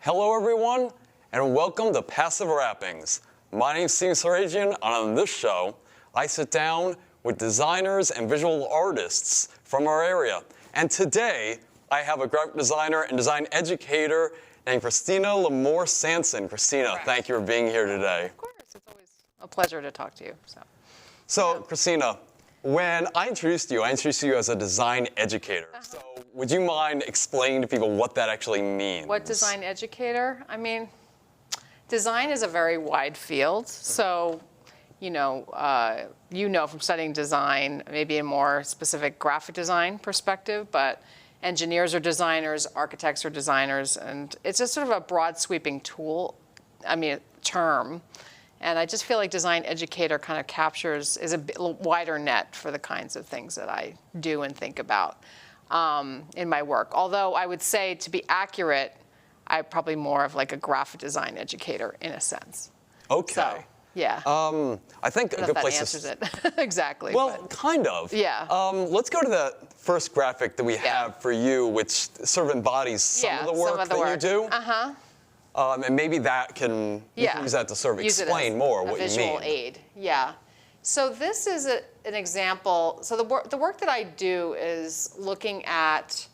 Hello everyone, and welcome to Passive Wrappings. My name is Steve Sarajian, and on this show, I sit down with designers and visual artists from our area. And today, I have a graphic designer and design educator named Kristina Lamour Sansone. Kristina, thank you for being here today. Of course, it's always a pleasure to talk to you. Kristina, when I introduced you as a design educator. So would you mind explaining to people what that actually means? What design educator? I mean, design is a very wide field. So, you know from studying design, maybe a more specific graphic design perspective, but engineers are designers, architects are designers, and it's just sort of a broad sweeping term. And I just feel like design educator kind of is a wider net for the kinds of things that I do and think about in my work. Although I would say, to be accurate, I'm probably more of like a graphic design educator in a sense. Okay. So, yeah. I think a good place answers it exactly. Well, but. kind of. Yeah. Let's go to the first graphic that we have for you, which sort of embodies some of the work that you do. Uh-huh. And maybe that can use that to sort of explain more what you mean. Visual aid, yeah. So this is an example. So the work that I do is looking at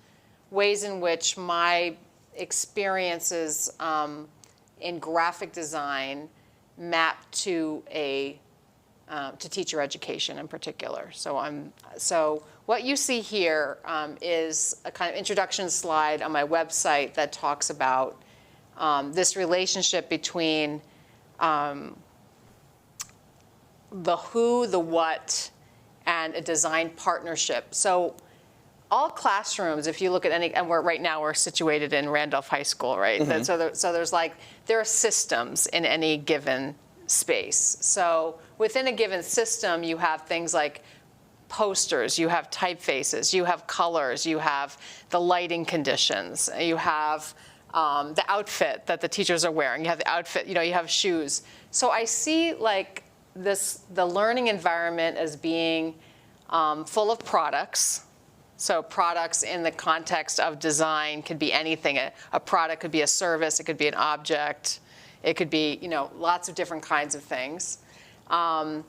ways in which my experiences in graphic design map to to teacher education in particular. So what you see here is a kind of introduction slide on my website that talks about this relationship between the who, the what, and a design partnership. So all classrooms, if you look at any, and right now we're situated in Randolph High School, right? Mm-hmm. So there are systems in any given space. So within a given system, you have things like posters, you have typefaces, you have colors, you have the lighting conditions, you have the outfit that the teachers are wearing. You have the outfit, you have shoes. So I see like the learning environment as being full of products. So products in the context of design could be anything. A product could be a service, it could be an object, it could be, lots of different kinds of things. And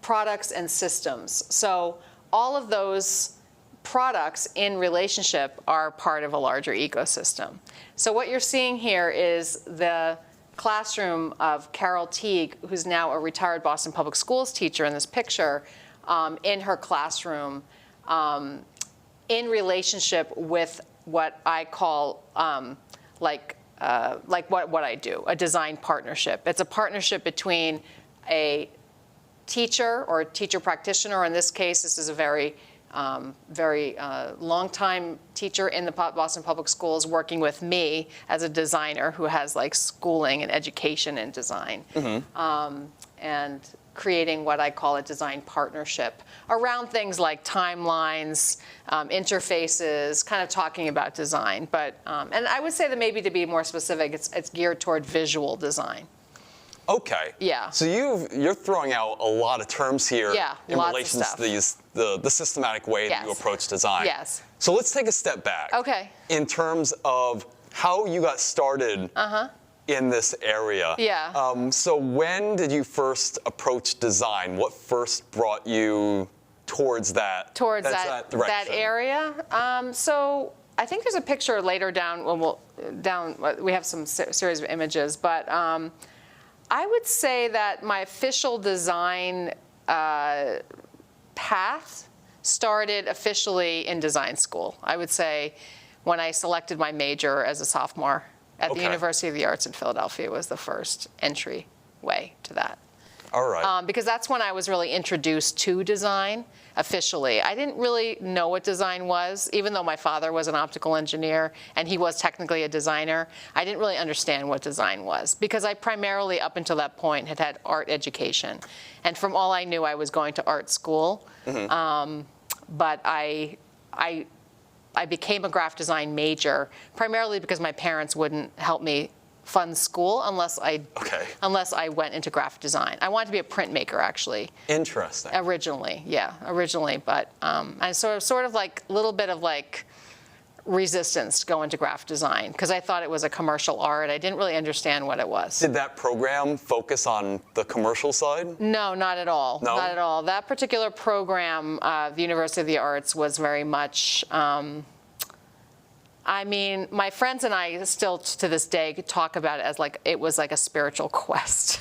products and systems. So all of those products in relationship are part of a larger ecosystem. So what you're seeing here is the classroom of Carol Teague, who's now a retired Boston Public Schools teacher in this picture, in her classroom in relationship with what I call like what I do, a design partnership. It's a partnership between a teacher or a teacher practitioner. In this case, this is a very long-time teacher in the Boston Public Schools working with me as a designer who has like schooling and education in design. Mm-hmm. And creating what I call a design partnership around things like timelines, interfaces, kind of talking about design. But and I would say that maybe to be more specific, it's geared toward visual design. Okay. Yeah. So you're throwing out a lot of terms here in relation to the systematic way that you approach design. Yes. So let's take a step back. Okay. In terms of how you got started in this area. Yeah. So when did you first approach design? What first brought you towards that? Towards that direction? That area. So I think there's a picture later down. We have some series of images, but. I would say that my official design path started officially in design school. I would say when I selected my major as a sophomore at the University of the Arts in Philadelphia was the first entry way to that. All right. Because that's when I was really introduced to design officially. I didn't really know what design was, even though my father was an optical engineer and he was technically a designer. I didn't really understand what design was because I primarily, up until that point, had had art education. And from all I knew, I was going to art school. Mm-hmm. But I became a graphic design major primarily because my parents wouldn't help me fund school unless I went into graphic design. I wanted to be a printmaker, actually. Interesting. Originally, but I sort of like a little bit of like resistance to go into graphic design because I thought it was a commercial art. I didn't really understand what it was. Did that program focus on the commercial side? No, not at all. No? Not at all. That particular program, the University of the Arts, was very much, I mean, my friends and I still to this day talk about it as like it was like a spiritual quest.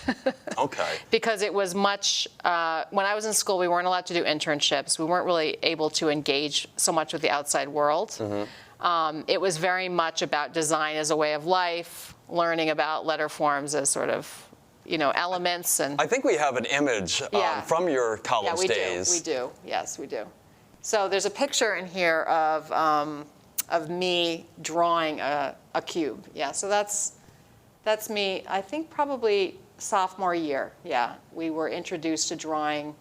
Okay. Because it was much, when I was in school, we weren't allowed to do internships. We weren't really able to engage so much with the outside world. It was very much about design as a way of life, learning about letter forms as sort of, elements. And I think we have an image Yeah. from your college yeah, we days. do. We do. Yes, we do. So there's a picture in here of me drawing a cube. Yeah, so that's me, I think probably sophomore year. Yeah, we were introduced to drawing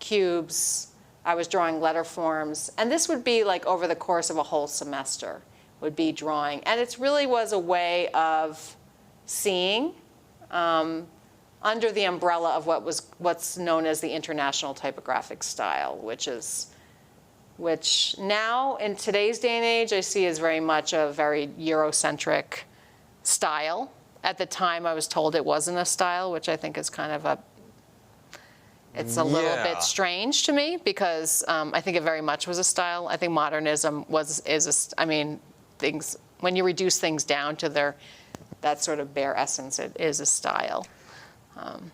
cubes. I was drawing letter forms. And this would be like over the course of a whole semester, would be drawing. And it really was a way of seeing under the umbrella of what's known as the International Typographic Style, which now in today's day and age I see as very much a very Eurocentric style. At the time I was told it wasn't a style, which I think is kind of it's a little bit strange to me because I think it very much was a style. I think modernism things, when you reduce things down to that sort of bare essence, it is a style.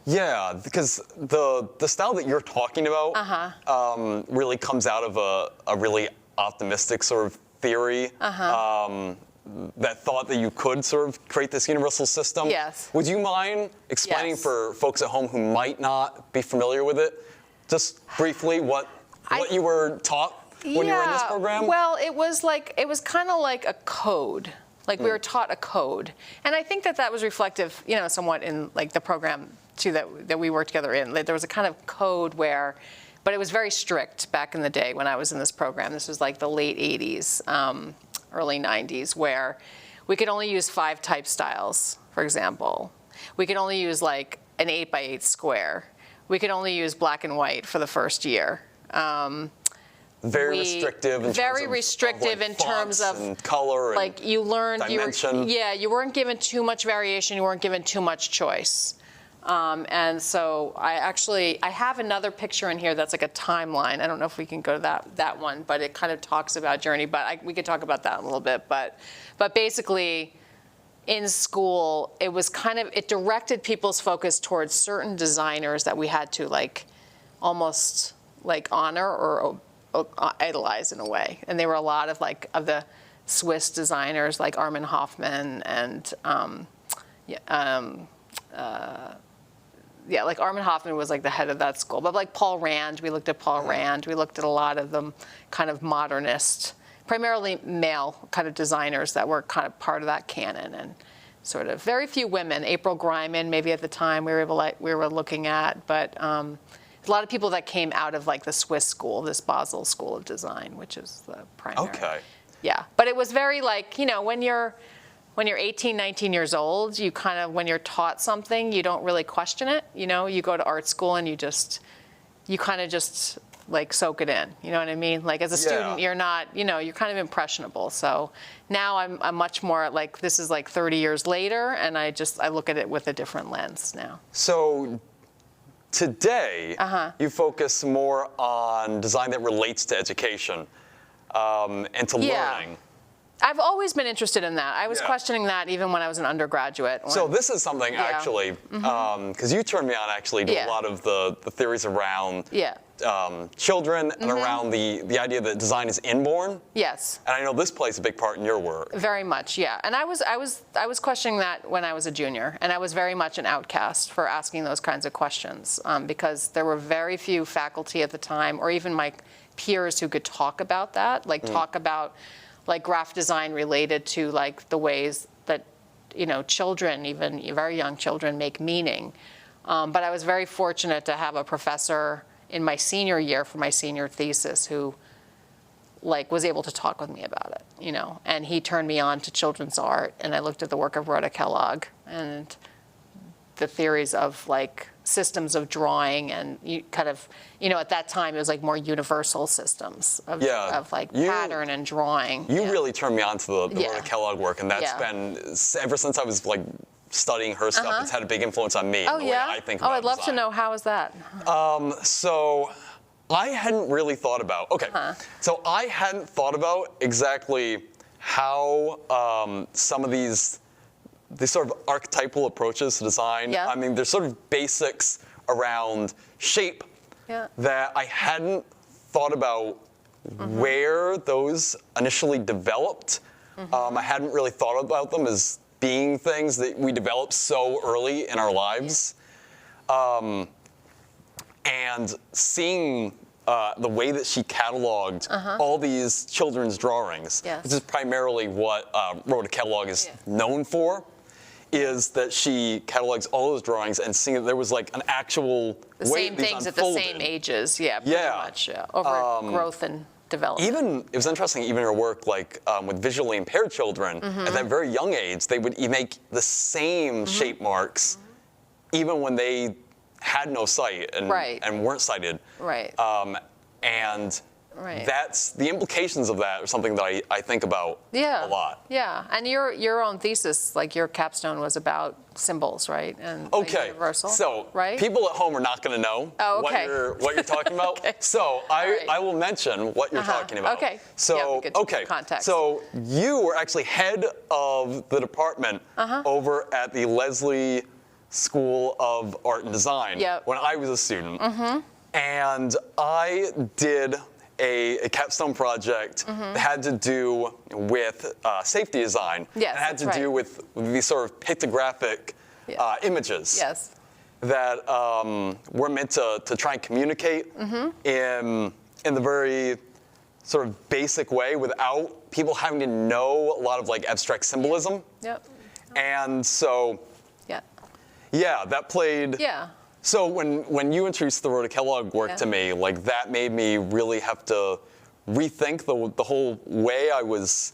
Yeah, because the style that you're talking about really comes out of a really optimistic sort of theory that thought that you could sort of create this universal system. Yes. Would you mind explaining Yes. for folks at home who might not be familiar with it, just briefly what you were taught when you were in this program? Well, it was kind of like a code. Like we were taught a code. And I think that was reflective, somewhat in like the program too that we worked together in. There was a kind of code but it was very strict back in the day when I was in this program. This was like the late 80s, early 90s, where we could only use 5 type styles, for example. We could only use like an 8x8 square. We could only use black and white for the first year. Very restrictive in terms of and color and like you learned dimension. you weren't given too much variation, you weren't given too much choice. And so I have another picture in here that's like a timeline. I don't know if we can go to that one, but it kind of talks about journey, but we could talk about that in a little bit. But basically in school, it directed people's focus towards certain designers that we had to like almost like honor or idolize in a way. And they were a lot of the Swiss designers like Armin Hoffman and like Armin Hoffman was like the head of that school. But like Paul Rand, we looked at Paul Rand. We looked at a lot of them kind of modernist, primarily male kind of designers that were kind of part of that canon, and sort of very few women. April Greiman, maybe at the time we were looking at, but a lot of people that came out of like the Swiss school, this Basel School of Design, which is the primary. Okay. Yeah, but it was very like, when you're 18, 19 years old, you kind of, when you're taught something, you don't really question it. You go to art school and you kind of just like soak it in. You know what I mean? Like as a student, you're not, you're kind of impressionable. So now I'm much more like, this is like 30 years later, and I look at it with a different lens now. So today, you focus more on design that relates to education and to learning. I've always been interested in that. I was questioning that even when I was an undergraduate. So this is something actually, because you turned me on actually to a lot of the theories around children and around the idea that design is inborn. Yes. And I know this plays a big part in your work. Very much, yeah. And I was questioning that when I was a junior, and I was very much an outcast for asking those kinds of questions because there were very few faculty at the time, or even my peers, who could talk about that, talk about like graphic design related to like the ways that children, even very young children, make meaning. But I was very fortunate to have a professor in my senior year for my senior thesis who was able to talk with me about it, and he turned me on to children's art, and I looked at the work of Rhoda Kellogg, and the theories of like systems of drawing, and you kind of, at that time it was like more universal systems of like pattern and drawing. You really turned me on to the Yeah. Rhoda Kellogg work, and that's been, ever since I was like studying her stuff, it's had a big influence on me. Oh, and the way I think about I'd love to design. know, how is that? So I hadn't really thought about, so I hadn't thought about exactly how some of these sort of archetypal approaches to design, I mean, there's sort of basics around shape that I hadn't thought about where those initially developed. I hadn't really thought about them as being things that we develop so early in our lives. And seeing the way that she cataloged all these children's drawings, which is primarily what Rhoda Kellogg is known for, is that she catalogs all those drawings and seeing that there was like an actual The way same these things unfolded. at the same ages, pretty much, over growth and development. Even, it was interesting, even her work like with visually impaired children, at that very young age, they would make the same shape marks even when they had no sight and weren't sighted. Right. And that's, the implications of that are something that I think about a lot. Yeah, and your own thesis, like your capstone, was about symbols, right? And universal, so right? people at home are not going to know what you're talking about. So I will mention what you're talking about. Okay. So Context. So you were actually head of the department over at the Leslie School of Art and Design when I was a student, and I did a capstone project that had to do with safety design. Yes, it had to do with these sort of pictographic images that were meant to try and communicate in the very sort of basic way without people having to know a lot of like abstract symbolism. And so, that played. So when you introduced the Rhoda Kellogg work to me, like that made me really have to rethink the whole way I was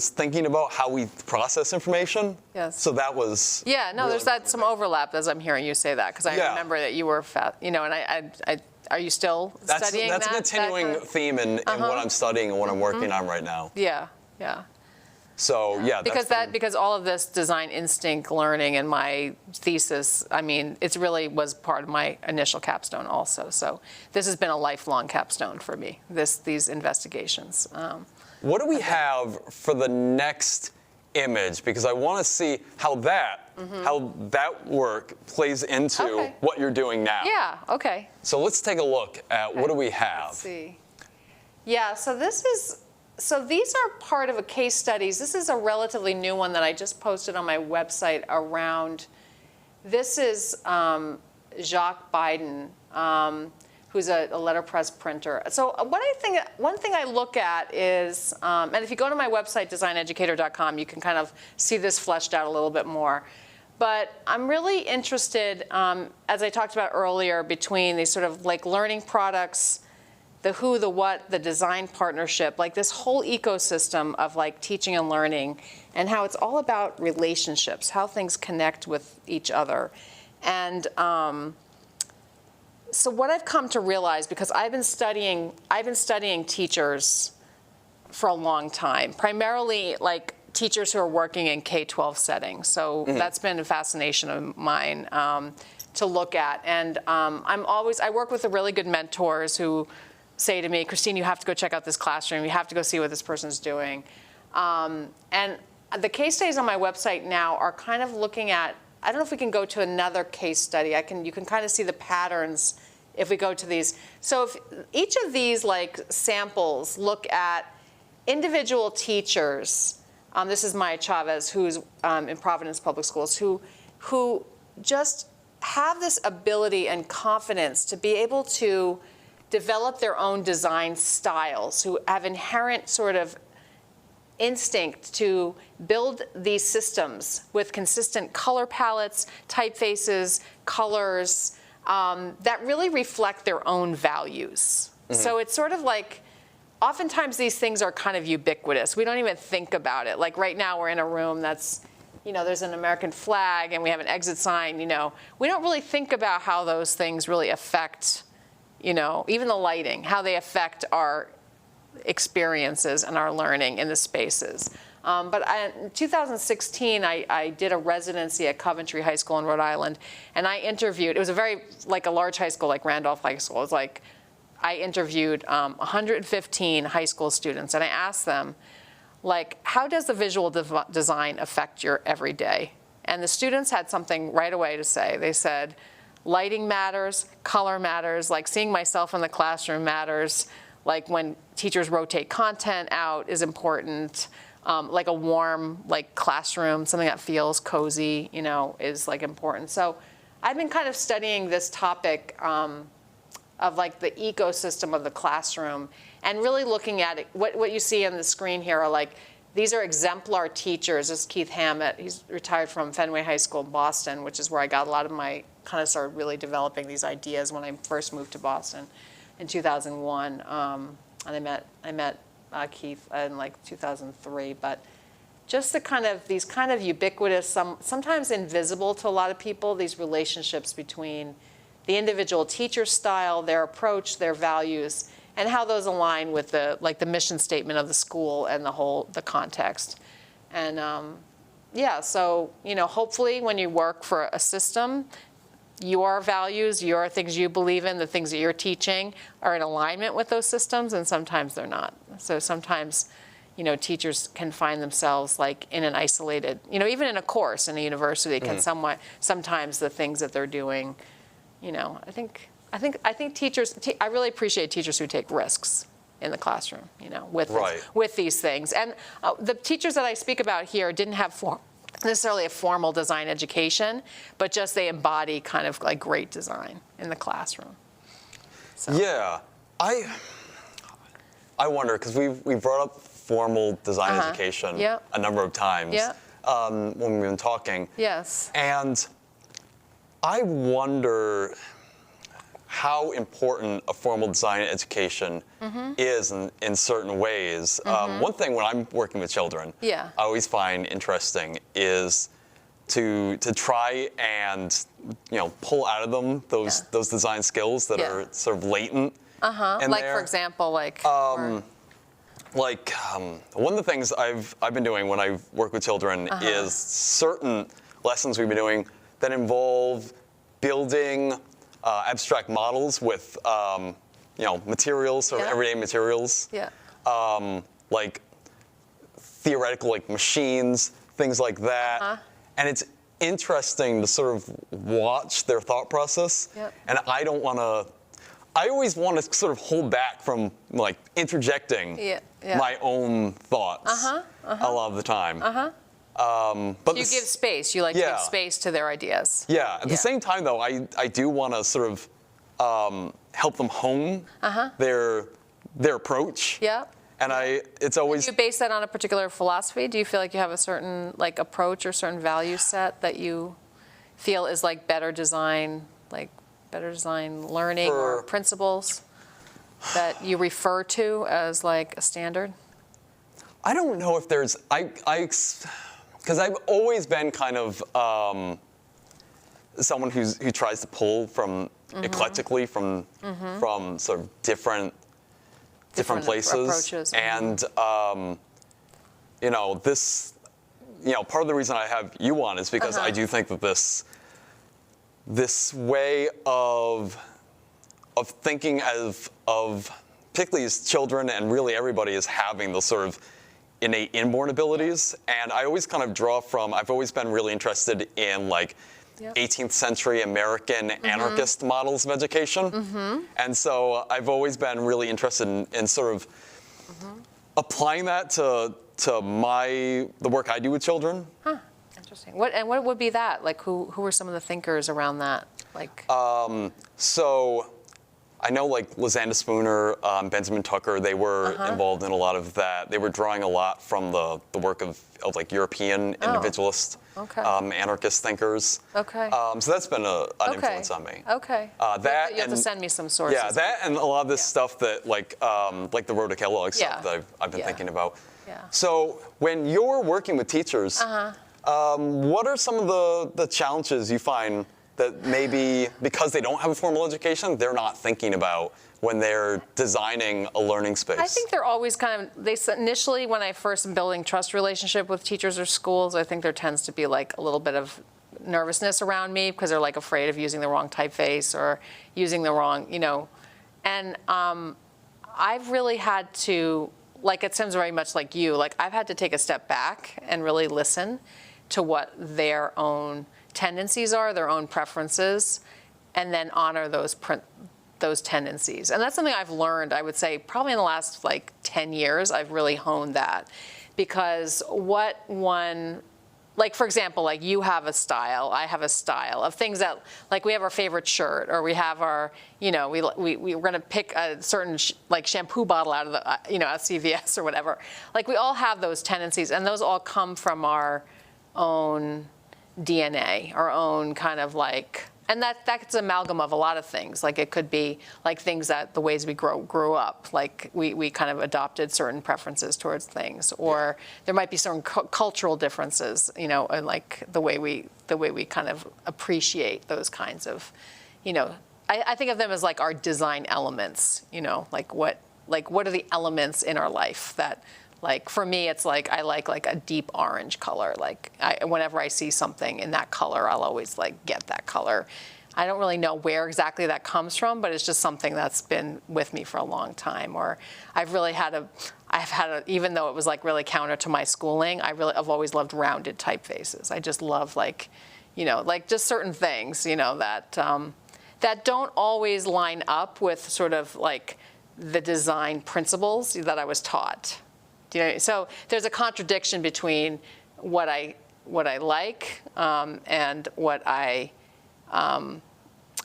thinking about how we process information. So that was really there's some overlap as I'm hearing you say that, because I remember that you were, and I are you still studying that? That's a continuing theme in what I'm studying and what I'm working on right now. So because all of this design instinct learning in my thesis, I mean, it really was part of my initial capstone also. So this has been a lifelong capstone for me. These investigations. What do we have for the next image? Because I want to see how that work plays into what you're doing now. So let's take a look at what do we have. Let's see. So these are part of a case studies. This is a relatively new one that I just posted on my website around. This is Jacques Biden, who's a letterpress printer. So one thing I look at is, and if you go to my website, designeducator.com, you can kind of see this fleshed out a little bit more. But I'm really interested, as I talked about earlier, between these sort of like learning products, the who, the what, the design partnership, like this whole ecosystem of like teaching and learning, and how it's all about relationships, how things connect with each other. And so what I've come to realize, because I've been studying teachers for a long time, primarily like teachers who are working in K-12 settings. So that's been a fascination of mine to look at. And I work with the really good mentors who say to me, Christine, you have to go check out this classroom. You have to go see what this person's doing. And the case studies on my website now are kind of looking at, I don't know if we can go to another case study. You can kind of see the patterns if we go to these. So if each of these like samples look at individual teachers, this is Maya Chavez, who's in Providence Public Schools, who just have this ability and confidence to be able to develop their own design styles, who have inherent sort of instinct to build these systems with consistent color palettes, typefaces, colors, that really reflect their own values. So it's sort of like, oftentimes these things are kind of ubiquitous. We don't even think about it. Like right now we're in a room that's there's an American flag and we have an exit sign, we don't really think about how those things really affect, even the lighting, how they affect our experiences and our learning in the spaces. But in 2016, I did a residency at Coventry High School in Rhode Island, and I interviewed, it was a large high school like Randolph High School. It was I interviewed 115 high school students, and I asked them, how does the visual design affect your everyday? And the students had something right away to say. They said, lighting matters, color matters, seeing myself in the classroom matters, when teachers rotate content out is important, a warm, classroom, something that feels cozy, is important. So I've been kind of studying this topic of the ecosystem of the classroom and really looking at it. What you see on the screen here are these are exemplar teachers. This is Keith Hammett. He's retired from Fenway High School in Boston, which is where I got a lot of my, kind of started really developing these ideas when I first moved to Boston in 2001. And I met Keith in 2003, but just these kind of ubiquitous, sometimes invisible to a lot of people, these relationships between the individual teacher's style, their approach, their values, and how those align with the mission statement of the school and the context. And so hopefully when you work for a system, your values, your things you believe in, the things that you're teaching are in alignment with those systems, and sometimes they're not. So sometimes, teachers can find themselves in an isolated, even in a course in a university, can sometimes the things that they're doing, I think teachers, I really appreciate teachers who take risks in the classroom, with these things. And the teachers that I speak about here didn't have necessarily a formal design education, but just they embody kind of great design in the classroom. So. Yeah, I wonder, because we brought up formal design education a number of times when we've been talking. Yes. And I wonder how important a formal design education is in certain ways. One thing when I'm working with children, I always find interesting is to try and pull out of them those design skills that are sort of latent. For example, one of the things I've been doing when I work with children is certain lessons we've been doing that involve building abstract models with materials, sort of everyday materials. Like theoretical machines, things like that. And it's interesting to sort of watch their thought process. And I always want to sort of hold back from interjecting my own thoughts a lot of the time. But you give space. You give space to their ideas. Yeah. At the same time, though, I do want to sort of help them hone their approach. And it's always. Do you base that on a particular philosophy? Do you feel like you have a certain approach or certain value set that you feel is better design learning or principles that you refer to as a standard? I don't know if there's because I've always been kind of someone who tries to pull from eclectically from sort of different places approaches. And this part of the reason I have you on is because I do think that this way of thinking of particularly as children and really everybody is having the sort of innate inborn abilities. And I always kind of draw from, I've always been really interested in 18th century American anarchist models of education. And so I've always been really interested in sort of applying that to the work I do with children. Interesting. What would be that? Who were some of the thinkers around that? So I know Lysander Spooner, Benjamin Tucker, they were involved in a lot of that. They were drawing a lot from the work of European individualist anarchist thinkers. So that's been an influence on me. That you have to send me some sources. Yeah, that and a lot of this stuff that the Road to Kellogg stuff that I've been thinking about. So when you're working with teachers, What are some of the challenges you find that maybe because they don't have a formal education, they're not thinking about when they're designing a learning space? I think they're always initially when I first am building trust relationship with teachers or schools, I think there tends to be like a little bit of nervousness around me because they're like afraid of using the wrong typeface or using the wrong, and I've really had to, like, it seems very much like you, like I've had to take a step back and really listen to what their own tendencies are, their own preferences, and then honor those tendencies. And that's something I've learned, I would say, probably in the last like 10 years, I've really honed that. Because what one, like for example, like you have a style, I have a style of things that, like we have our favorite shirt, or we have our, we're gonna pick a certain like shampoo bottle out of the, at CVS or whatever. Like we all have those tendencies, and those all come from our own DNA, our own kind of like, and that's an amalgam of a lot of things. Like it could be like things that the ways we grew up, like we kind of adopted certain preferences towards things, or there might be certain cultural differences, and like the way we kind of appreciate those kinds of, I think of them as like our design elements, like what are the elements in our life that, like for me, it's like I like a deep orange color. Like whenever I see something in that color, I'll always like get that color. I don't really know where exactly that comes from, but it's just something that's been with me for a long time. Or I've had a, even though it was like really counter to my schooling, I've always loved rounded typefaces. I just love like just certain things, that don't always line up with sort of like the design principles that I was taught. So there's a contradiction between what I like and what I, and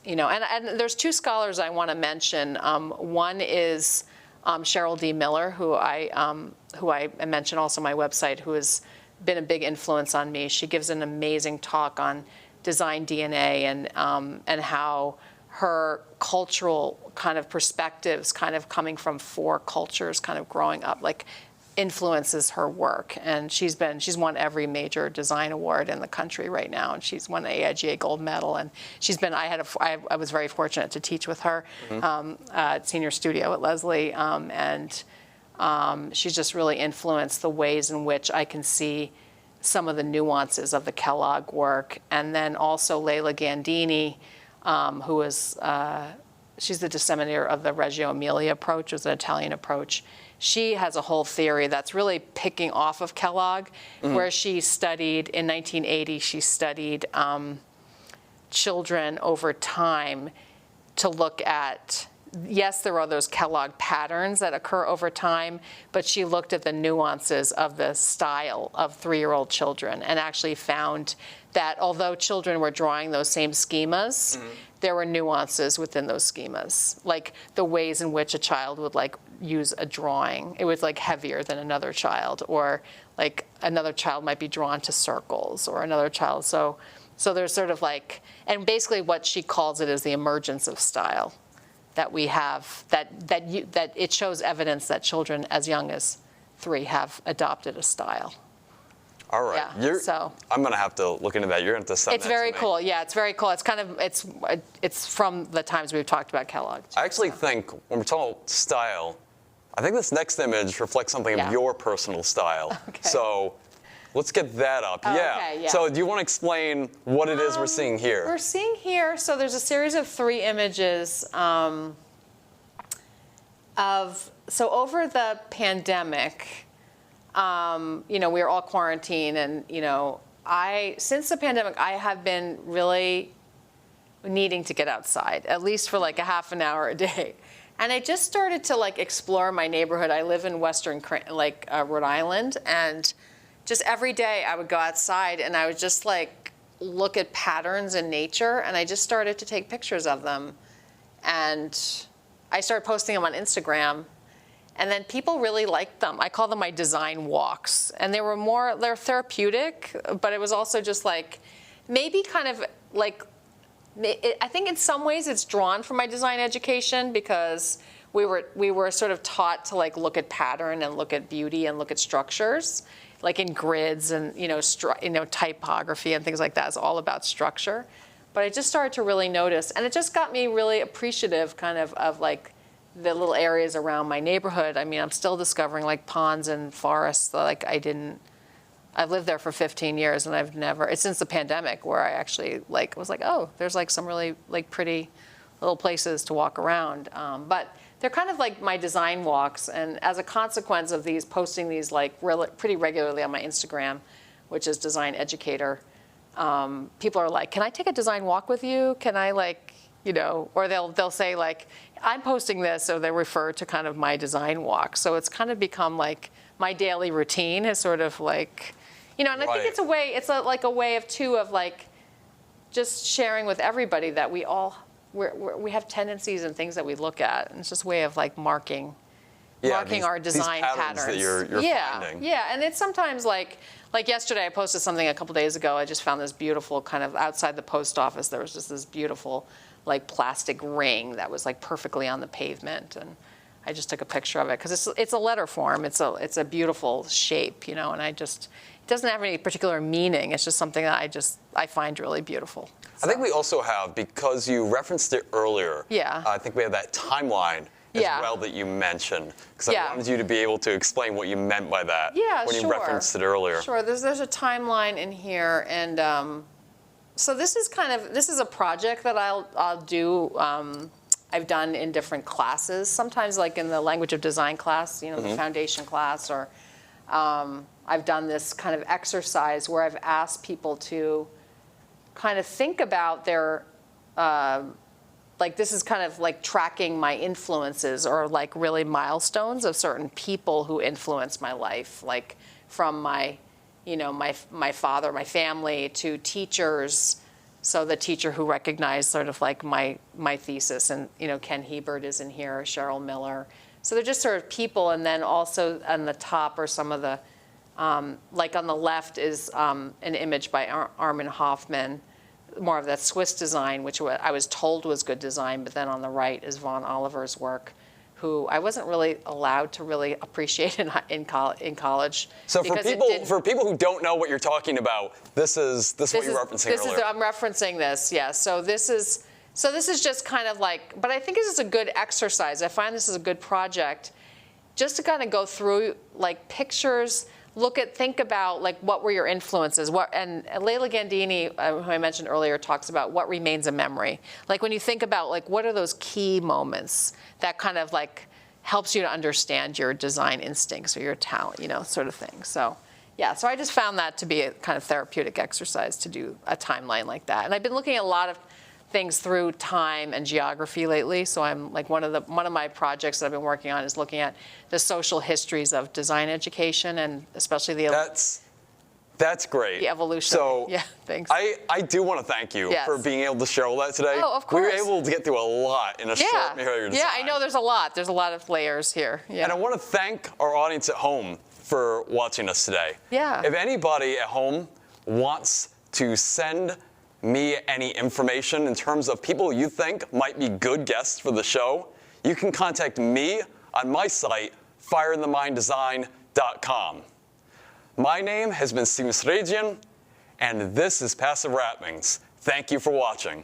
there's two scholars I want to mention. One is Cheryl D. Miller, who I mentioned also on my website, who has been a big influence on me. She gives an amazing talk on design DNA and how her cultural kind of perspectives, kind of coming from 4 cultures, kind of growing up, like influences her work. And she's won every major design award in the country right now, and she's won an AIGA gold medal. And I was very fortunate to teach with her at Senior Studio at Leslie, and she's just really influenced the ways in which I can see some of the nuances of the Kellogg work. And then also Leila Gandini, who is she's the disseminator of the Reggio Emilia approach, which is an Italian approach. She has a whole theory that's really picking off of Kellogg, where she studied, in 1980, she studied children over time to look at, yes, there are those Kellogg patterns that occur over time, but she looked at the nuances of the style of 3-year-old children and actually found that although children were drawing those same schemas, there were nuances within those schemas, like the ways in which a child would like use a drawing. It was like heavier than another child, or like another child might be drawn to circles, or another child. So there's sort of like, and basically what she calls it is the emergence of style that we have, that it shows evidence that children as young as 3 have adopted a style. All right. Yeah, I'm going to have to look into that. You're going to have to send that to me. It's very cool. Yeah, it's very cool. It's kind of, it's from the times we've talked about Kellogg. I actually think when we're talking about style, I think this next image reflects something of your personal style. Okay. So let's get that up. Okay, yeah. So do you want to explain what it is we're seeing here? We're seeing here, so there's a series of 3 images so over the pandemic, we were all quarantined, and since the pandemic, I have been really needing to get outside, at least for like a half an hour a day. And I just started to like explore my neighborhood. I live in Western, Rhode Island, and just every day I would go outside and I would just like look at patterns in nature, and I just started to take pictures of them. And I started posting them on Instagram. And then people really liked them. I call them my design walks. And they're therapeutic, but it was also just like, maybe kind of like, I think in some ways it's drawn from my design education, because we were sort of taught to like look at pattern and look at beauty and look at structures, like in grids and typography and things like that. It's all about structure. But I just started to really notice, and it just got me really appreciative kind of like the little areas around my neighborhood. I mean, I'm still discovering like ponds and forests that like I've lived there for 15 years and it's since the pandemic where I actually was like, oh, there's like some really like pretty little places to walk around. But they're kind of like my design walks, and as a consequence of posting these like pretty regularly on my Instagram, which is Design Educator, people are like, can I take a design walk with you? Can I or they'll say like, I'm posting this, so they refer to kind of my design walk. So it's kind of become like my daily routine is sort of like, and I think it's a way, like a way of like just sharing with everybody that we have tendencies and things that we look at, and it's just a way of like marking our design patterns that you're finding. Yeah, and it's sometimes like yesterday I posted something a couple days ago. I just found this beautiful kind of outside the post office. There was just this beautiful like plastic ring that was like perfectly on the pavement, and I just took a picture of it because it's a letter form. It's a beautiful shape, and it doesn't have any particular meaning. It's just something that I find really beautiful. So. I think we also have, because you referenced it earlier, I think we have that timeline as well that you mentioned, because I wanted you to be able to explain what you meant by that when you referenced it earlier. Sure, there's a timeline in here, and so this is a project that I'll do. I've done in different classes, sometimes like in the language of design class, the foundation class, or I've done this kind of exercise where I've asked people to kind of think about their, this is kind of like tracking my influences or like really milestones of certain people who influence my life, like from my father, my family, to teachers. So the teacher who recognized sort of like my thesis, and Ken Hebert is in here, Cheryl Miller. So they're just sort of people, and then also on the top are some of the, like on the left is an image by Armin Hoffman, more of that Swiss design, which I was told was good design, but then on the right is Von Oliver's work, who I wasn't really allowed to really appreciate in college. So for people who don't know what you're talking about, this is what you're referencing earlier. I'm referencing this, yeah. So this is just kind of like, but I think this is a good exercise. I find this is a good project, just to kind of go through like pictures, think about like what were your influences, and Leila Gandini, who I mentioned earlier, talks about what remains a memory. Like when you think about like what are those key moments that kind of like helps you to understand your design instincts or your talent, sort of thing. So yeah, so I just found that to be a kind of therapeutic exercise to do a timeline like that. And I've been looking at a lot of things through time and geography lately. So I'm like one of my projects that I've been working on is looking at the social histories of design education, and especially That's great. The evolution. So yeah, thanks. I do want to thank you for being able to share all that today. Oh, of course. We were able to get through a lot in a short period of time. Yeah, I know there's a lot. There's a lot of layers here. Yeah. And I want to thank our audience at home for watching us today. Yeah. If anybody at home wants to send me any information in terms of people you think might be good guests for the show, you can contact me on my site, fireintheminddesign.com. My name has been Steven Sredzian, and this is Passive Wrappings. Thank you for watching.